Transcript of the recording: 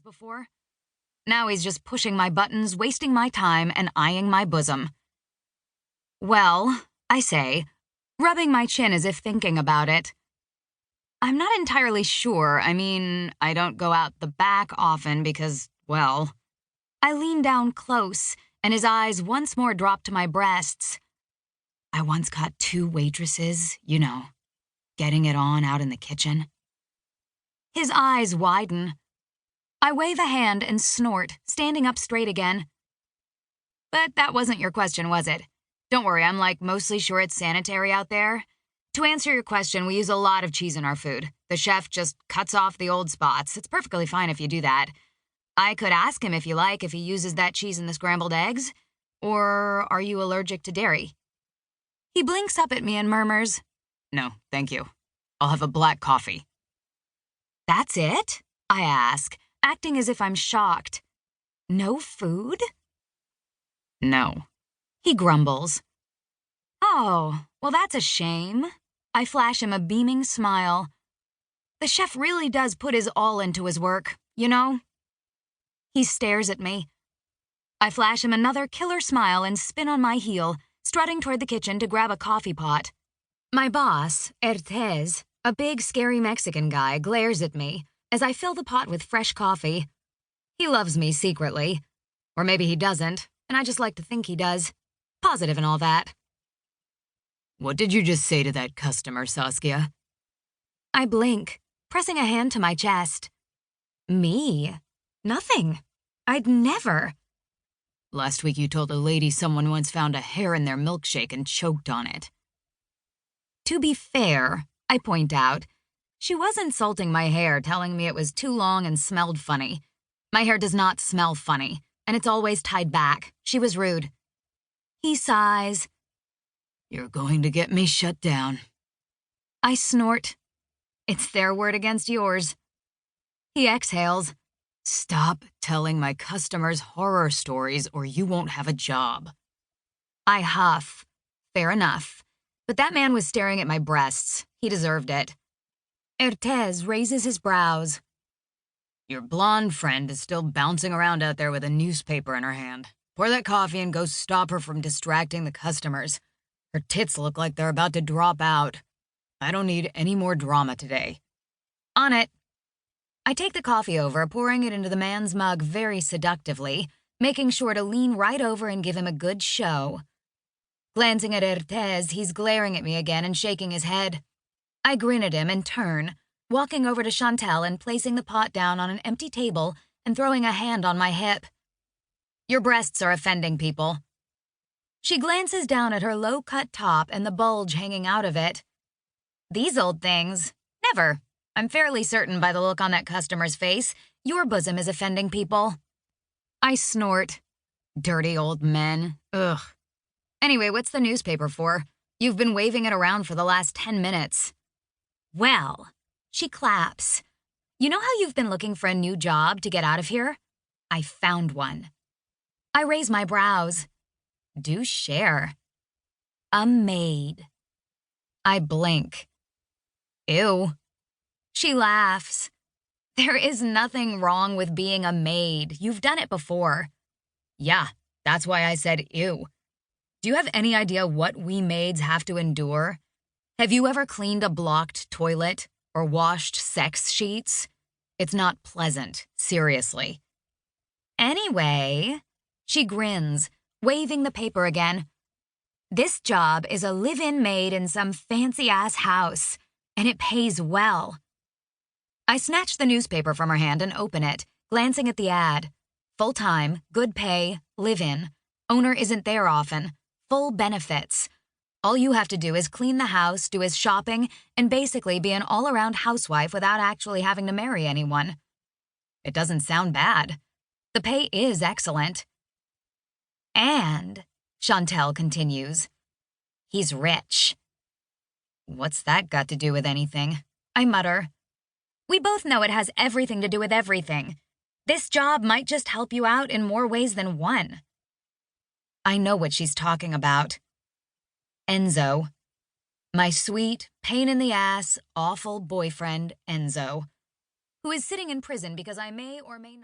before. Now he's just pushing my buttons, wasting my time, and eyeing my bosom. Well, I say, rubbing my chin as if thinking about it. I'm not entirely sure. I mean, I don't go out the back often because, well... I lean down close, and his eyes once more drop to my breasts. I once caught 2 waitresses, getting it on out in the kitchen. His eyes widen. I wave a hand and snort, standing up straight again. But that wasn't your question, was it? Don't worry, I'm mostly sure it's sanitary out there. To answer your question, we use a lot of cheese in our food. The chef just cuts off the old spots. It's perfectly fine if you do that. I could ask him if you like if he uses that cheese in the scrambled eggs. Or are you allergic to dairy? He blinks up at me and murmurs, "No, thank you. I'll have a black coffee." That's it? I ask, acting as if I'm shocked. No food? No. He grumbles. Oh, well, that's a shame. I flash him a beaming smile. The chef really does put his all into his work, He stares at me. I flash him another killer smile and spin on my heel, strutting toward the kitchen to grab a coffee pot. My boss, himthe, a big, scary Mexican guy, glares at me as I fill the pot with fresh coffee. He loves me secretly. Or maybe he doesn't, and I just like to think he does. Positive and all that. What did you just say to that customer, Saskia? I blink, pressing a hand to my chest. Me? Nothing. I'd never. Last week you told a lady someone once found a hair in their milkshake and choked on it. To be fair, I point out, she was insulting my hair, telling me it was too long and smelled funny. My hair does not smell funny, and it's always tied back. She was rude. He sighs. You're going to get me shut down. I snort. It's their word against yours. He exhales. Stop telling my customers horror stories or you won't have a job. I huff. Fair enough. But that man was staring at my breasts. He deserved it. himthe raises his brows. Your blonde friend is still bouncing around out there with a newspaper in her hand. Pour that coffee and go stop her from distracting the customers. Her tits look like they're about to drop out. I don't need any more drama today. On it. I take the coffee over, pouring it into the man's mug very seductively, making sure to lean right over and give him a good show. Glancing at himthe, he's glaring at me again and shaking his head. I grin at him and turn, walking over to Chantel and placing the pot down on an empty table and throwing a hand on my hip. Your breasts are offending people. She glances down at her low-cut top and the bulge hanging out of it. These old things. Never. I'm fairly certain by the look on that customer's face, your bosom is offending people. I snort. Dirty old men. Ugh. Anyway, what's the newspaper for? You've been waving it around for the last 10 minutes. Well, she claps. You know how you've been looking for a new job to get out of here? I found one. I raise my brows. Do share. A maid. I blink. Ew. She laughs. There is nothing wrong with being a maid. You've done it before. Yeah, that's why I said ew. Do you have any idea what we maids have to endure? Have you ever cleaned a blocked toilet or washed sex sheets? It's not pleasant, seriously. Anyway, she grins, waving the paper again. This job is a live-in maid in some fancy-ass house, and it pays well. I snatch the newspaper from her hand and open it, glancing at the ad. Full-time, good pay, live-in. Owner isn't there often. Full benefits. All you have to do is clean the house, do his shopping, and basically be an all-around housewife without actually having to marry anyone. It doesn't sound bad. The pay is excellent. And, Chantel continues, he's rich. What's that got to do with anything? I mutter. We both know it has everything to do with everything. This job might just help you out in more ways than one. I know what she's talking about. Enzo. My sweet, pain-in-the-ass, awful boyfriend, Enzo, who is sitting in prison because I may or may not...